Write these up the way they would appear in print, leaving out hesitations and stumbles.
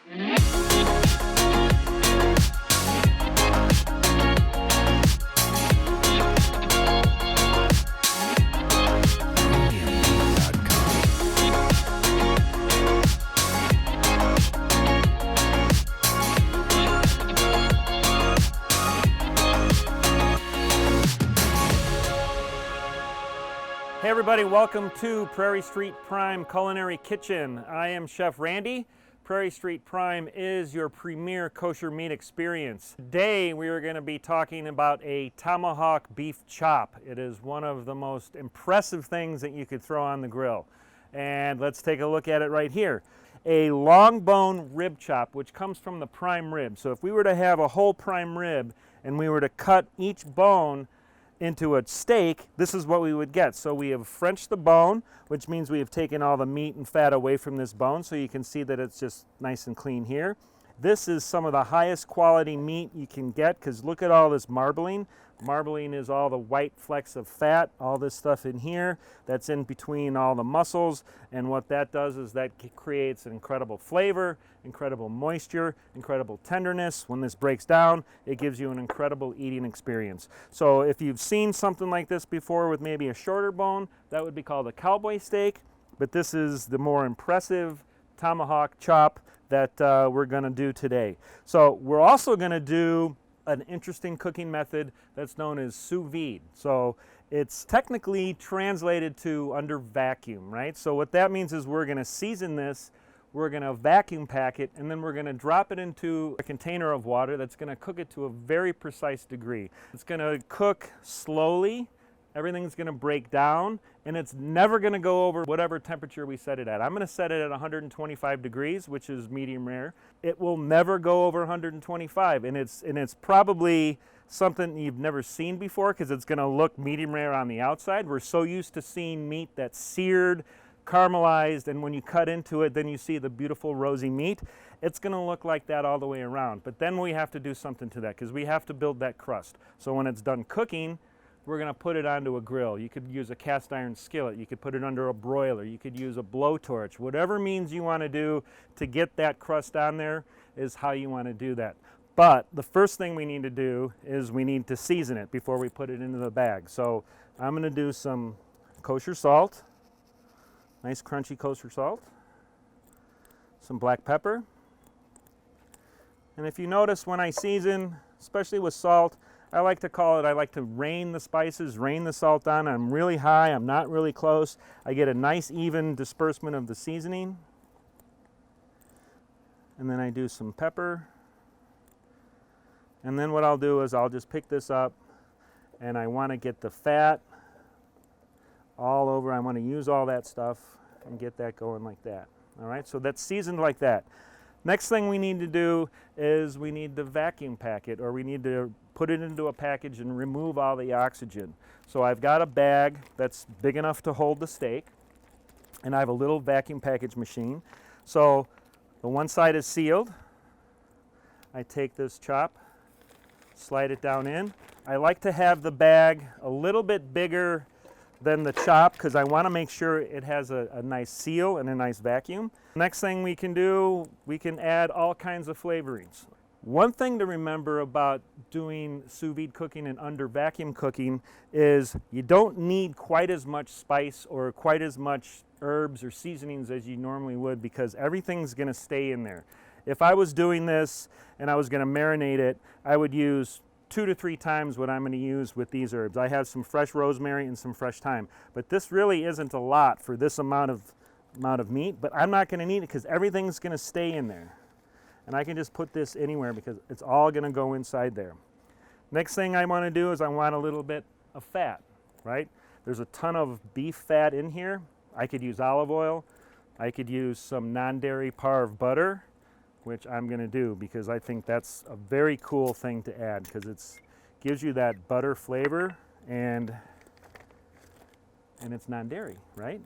Hey everybody, welcome to Prairie Street Prime Culinary Kitchen. I am Chef Randy. Prairie Street Prime is your premier kosher meat experience. Today we are going to be talking about a tomahawk beef chop. It is one of the most impressive things that you could throw on the grill. And let's take a look at it right here. A long bone rib chop, which comes from the prime rib. So if we were to have a whole prime rib and we were to cut each bone into a steak, this is what we would get. So we have Frenched the bone, which means we have taken all the meat and fat away from this bone, so you can see that it's just nice and clean here. This is some of the highest quality meat you can get, because look at all this marbling. Marbling is all the white flecks of fat, all this stuff in here that's in between all the muscles, and what that does is that creates an incredible flavor, incredible moisture, incredible tenderness. When this breaks down, it gives you an incredible eating experience. So if you've seen something like this before with maybe a shorter bone, that would be called a cowboy steak, but this is the more impressive tomahawk chop that we're going to do today. So we're also going to do an interesting cooking method that's known as sous vide. So it's technically translated to under vacuum, right? So what that means is we're going to season this, we're going to vacuum pack it, and then we're going to drop it into a container of water that's going to cook it to a very precise degree. It's going to cook slowly, everything's going to break down, and it's never going to go over whatever temperature we set it at. I'm going to set it at 125 degrees, which is medium rare. It will never go over 125, and it's probably something you've never seen before, because it's going to look medium rare on the outside. We're so used to seeing meat that's seared, caramelized, and when you cut into it, then you see the beautiful rosy meat. It's going to look like that all the way around. But then we have to do something to that, because we have to build that crust. So when it's done cooking, we're going to put it onto a grill. You could use a cast iron skillet. You could put it under a broiler. You could use a blowtorch. Whatever means you want to do to get that crust on there is how you want to do that. But the first thing we need to do is we need to season it before we put it into the bag. So I'm going to do some kosher salt, nice crunchy kosher salt, some black pepper. And if you notice when I season, especially with salt, I like to rain the spices, rain the salt on. I'm really high, I'm not really close. I get a nice even disbursement of the seasoning. And then I do some pepper. And then what I'll do is I'll just pick this up, and I want to get the fat all over. I want to use all that stuff and get that going like that. All right, so that's seasoned like that. Next thing we need to do is we need to vacuum pack it, or we need to put it into a package and remove all the oxygen. So I've got a bag that's big enough to hold the steak, and I have a little vacuum package machine. So the one side is sealed. I take this chop, slide it down in. I like to have the bag a little bit bigger than the chop, because I want to make sure it has a nice seal and a nice vacuum. Next thing we can do, we can add all kinds of flavorings. One thing to remember about doing sous vide cooking and under vacuum cooking is you don't need quite as much spice or quite as much herbs or seasonings as you normally would, because everything's going to stay in there. If I was doing this and I was going to marinate it, I would use 2 to 3 times what I'm going to use with these herbs. I have some fresh rosemary and some fresh thyme, but this really isn't a lot for this amount of meat, but I'm not going to need it because everything's going to stay in there. And I can just put this anywhere because it's all going to go inside there. Next thing I want to do is I want a little bit of fat, right? There's a ton of beef fat in here. I could use olive oil. I could use some non-dairy pareve butter, which I'm going to do because I think that's a very cool thing to add, because it gives you that butter flavor, and it's non-dairy, right?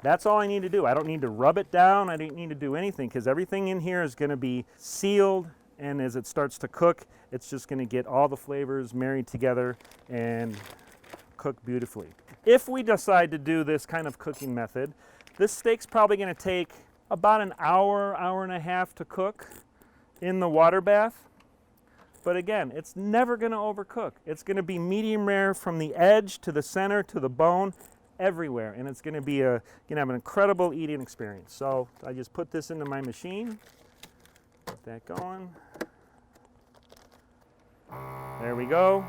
That's all I need to do. I don't need to rub it down. I don't need to do anything, because everything in here is going to be sealed, and as it starts to cook, it's just going to get all the flavors married together and cook beautifully. If we decide to do this kind of cooking method, this steak's probably going to take about an hour, hour and a half to cook in the water bath. But again, it's never going to overcook. It's going to be medium rare from the edge to the center to the bone, everywhere, and it's going to be have an incredible eating experience. So I just put this into my machine, get that going. There we go.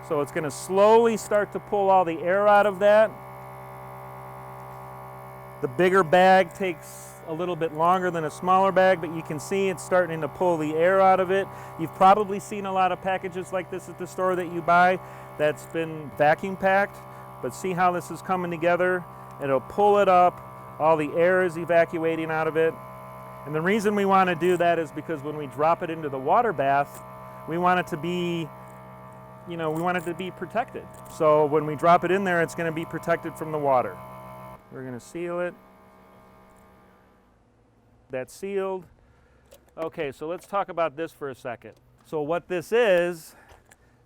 So it's going to slowly start to pull all the air out of that. The bigger bag takes a little bit longer than a smaller bag, but you can see it's starting to pull the air out of it. You've probably seen a lot of packages like this at the store that you buy that's been vacuum packed, but see how this is coming together? It'll pull it up, all the air is evacuating out of it. And the reason we want to do that is because when we drop it into the water bath, we want it to be, we want it to be protected. So when we drop it in there, it's going to be protected from the water. We're going to seal it. That's sealed. Okay, so let's talk about this for a second. So what this is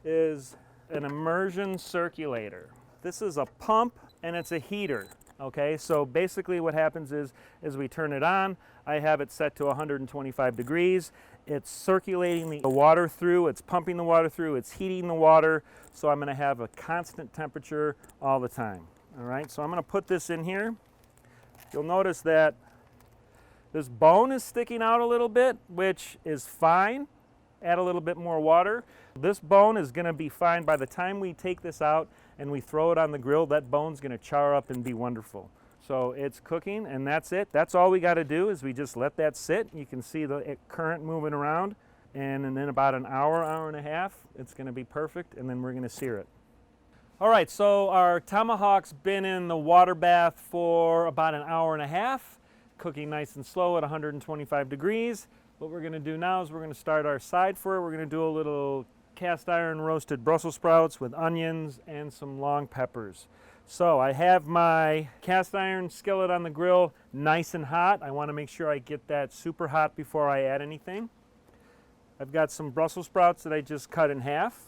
an immersion circulator. This is a pump and it's a heater. Okay, so basically what happens is we turn it on. I have it set to 125 degrees. It's circulating the water through, it's pumping the water through, it's heating the water, so I'm going to have a constant temperature all the time. All right, so I'm going to put this in here. You'll notice that this bone is sticking out a little bit, which is fine. Add a little bit more water. This bone is going to be fine. By the time we take this out and we throw it on the grill, that bone's going to char up and be wonderful. So it's cooking, and that's it. That's all we got to do is we just let that sit. You can see the current moving around, and in about an hour, hour and a half, it's going to be perfect, and then we're going to sear it. All right, so our tomahawk's been in the water bath for about an hour and a half, cooking nice and slow at 125 degrees. What we're going to do now is we're going to start our side for it. We're going to do a little cast iron roasted Brussels sprouts with onions and some long peppers. So I have my cast iron skillet on the grill nice and hot. I want to make sure I get that super hot before I add anything. I've got some Brussels sprouts that I just cut in half.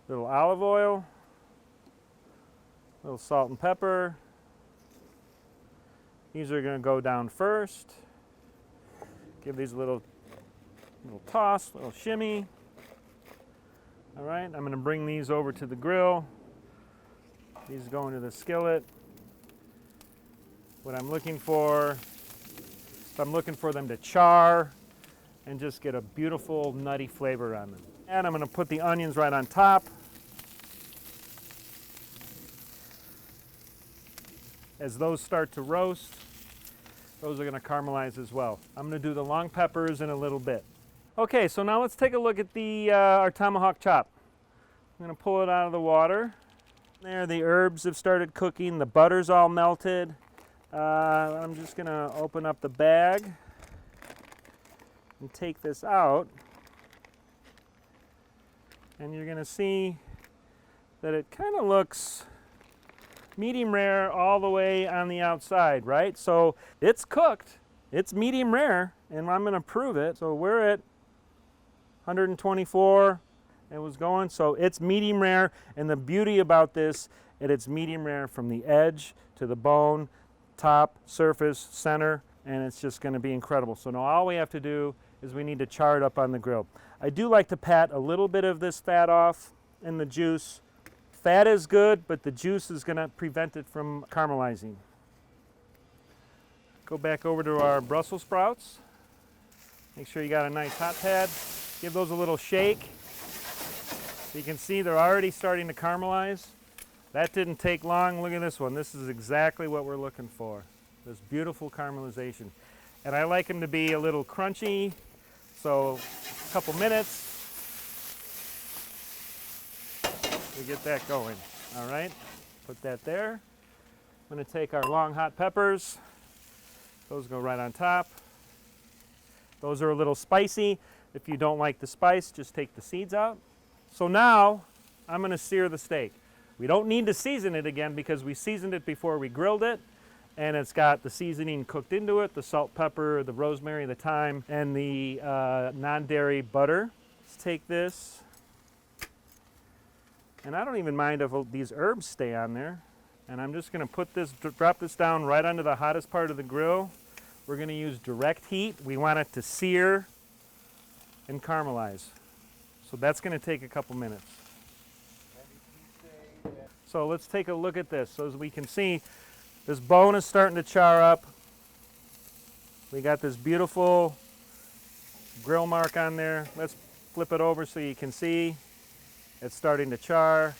A little olive oil, a little salt and pepper. These are going to go down first. Give these a little toss, a little shimmy. All right, I'm going to bring these over to the grill. These go into the skillet. What I'm looking for, I'm looking for them to char and just get a beautiful nutty flavor on them. And I'm going to put the onions right on top. As those start to roast, those are going to caramelize as well. I'm going to do the long peppers in a little bit. Okay, so now let's take a look at our tomahawk chop. I'm going to pull it out of the water. There, the herbs have started cooking. The butter's all melted. I'm just going to open up the bag and take this out. And you're going to see that it kind of looks medium rare all the way on the outside, right? So it's cooked, it's medium rare, and I'm going to prove it. So we're at 124, it was going, so it's medium rare, and the beauty about this is it's medium rare from the edge to the bone, top, surface, center, and it's just going to be incredible. So now all we have to do is we need to char it up on the grill. I do like to pat a little bit of this fat off in the juice. Fat is good, but the juice is going to prevent it from caramelizing. Go back over to our Brussels sprouts. Make sure you got a nice hot pad. Give those a little shake. You can see they're already starting to caramelize. That didn't take long. Look at this one. This is exactly what we're looking for. This beautiful caramelization. And I like them to be a little crunchy, so a couple minutes. We get that going. All right, put that there. I'm going to take our long hot peppers. Those go right on top. Those are a little spicy. If you don't like the spice, just take the seeds out. So now I'm going to sear the steak. We don't need to season it again because we seasoned it before we grilled it, and it's got the seasoning cooked into it, the salt, pepper, the rosemary, the thyme, and the non-dairy butter. Let's take this. And I don't even mind if these herbs stay on there. And I'm just going to put this, drop this down right onto the hottest part of the grill. We're going to use direct heat. We want it to sear and caramelize. So that's going to take a couple minutes. So let's take a look at this. So as we can see, this bone is starting to char up. We got this beautiful grill mark on there. Let's flip it over so you can see it's starting to char.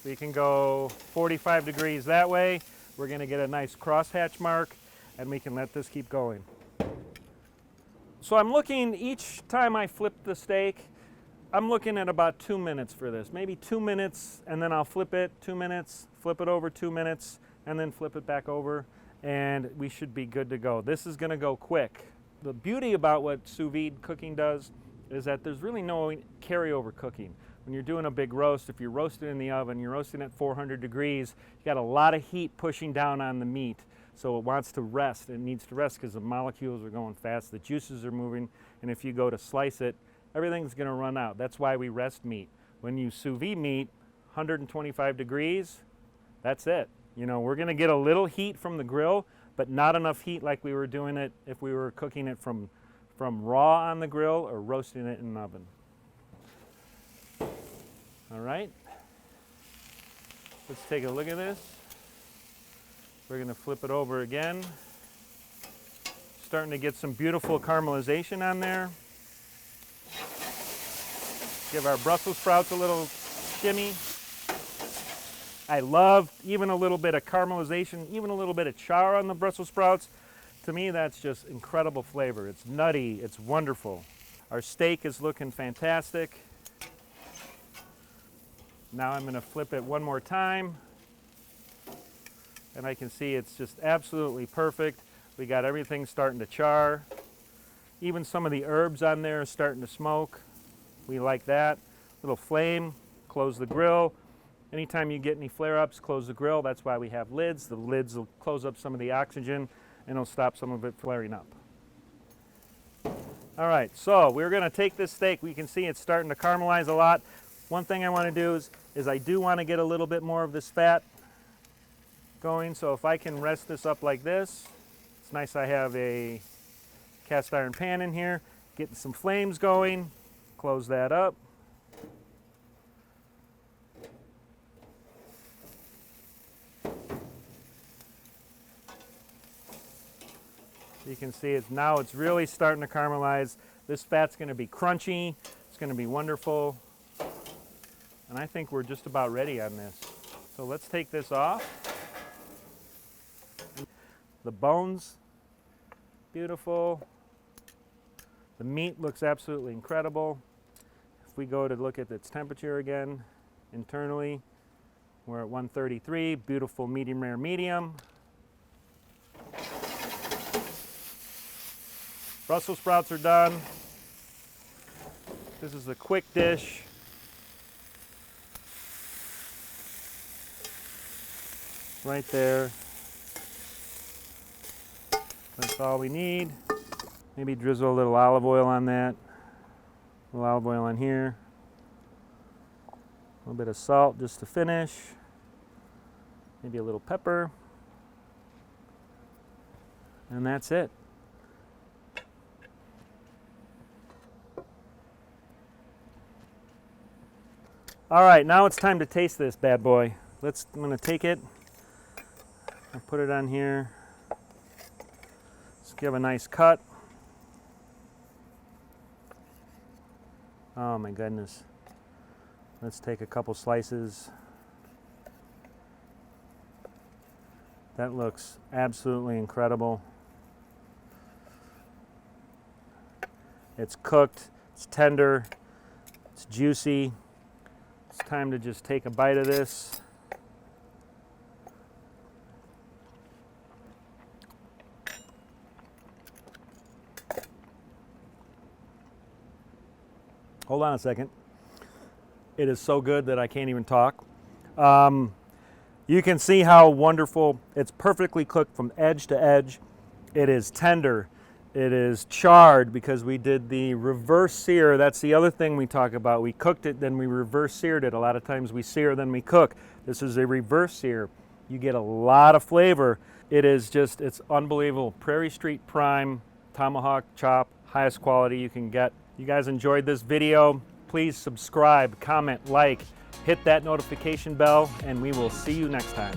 We can go 45 degrees that way. We're going to get a nice crosshatch mark, and we can let this keep going. So I'm looking, each time I flip the steak, I'm looking at about 2 minutes for this. Maybe 2 minutes, and then I'll flip it 2 minutes, flip it over 2 minutes, and then flip it back over, and we should be good to go. This is going to go quick. The beauty about what sous vide cooking does is that there's really no carryover cooking. When you're doing a big roast, if you're roasting in the oven, you're roasting at 400 degrees, you got a lot of heat pushing down on the meat. So it wants to rest. It needs to rest because the molecules are going fast, the juices are moving, and if you go to slice it, everything's going to run out. That's why we rest meat. When you sous vide meat, 125 degrees, that's it. You know, we're going to get a little heat from the grill, but not enough heat like we were doing it if we were cooking it from raw on the grill or roasting it in an oven. All right, let's take a look at this. We're going to flip it over again. Starting to get some beautiful caramelization on there. Give our Brussels sprouts a little shimmy. I love even a little bit of caramelization, even a little bit of char on the Brussels sprouts. To me, that's just incredible flavor. It's nutty, it's wonderful. Our steak is looking fantastic. Now I'm going to flip it one more time, and I can see it's just absolutely perfect. We got everything starting to char. Even some of the herbs on there are starting to smoke. We like that. Little flame, close the grill. Anytime you get any flare-ups, close the grill. That's why we have lids. The lids will close up some of the oxygen, and it'll stop some of it flaring up. All right, so we're going to take this steak. We can see it's starting to caramelize a lot. One thing I want to do is I do want to get a little bit more of this fat going. So if I can rest this up like this, it's nice I have a cast iron pan in here, getting some flames going. Close that up. You can see now it's really starting to caramelize. This fat's going to be crunchy. It's going to be wonderful. And I think we're just about ready on this. So let's take this off. The bones, beautiful. The meat looks absolutely incredible. If we go to look at its temperature again, internally, we're at 133, beautiful medium rare medium. Brussels sprouts are done. This is a quick dish. Right there. That's all we need. Maybe drizzle a little olive oil on that. A little olive oil on here. A little bit of salt just to finish. Maybe a little pepper. And that's it. All right, now it's time to taste this bad boy. I'm gonna take it. I'll put it on here. Let's give a nice cut. Oh my goodness. Let's take a couple slices. That looks absolutely incredible. It's cooked, it's tender, it's juicy. It's time to just take a bite of this. Hold on a second. It is so good that I can't even talk. You can see how wonderful. It's perfectly cooked from edge to edge. It is tender. It is charred because we did the reverse sear. That's the other thing we talk about. We cooked it, then we reverse seared it. A lot of times we sear, then we cook. This is a reverse sear. You get a lot of flavor. It is just, it's unbelievable. Prairie Street Prime tomahawk chop, highest quality you can get. You guys enjoyed this video, please subscribe, comment, like, hit that notification bell, and we will see you next time.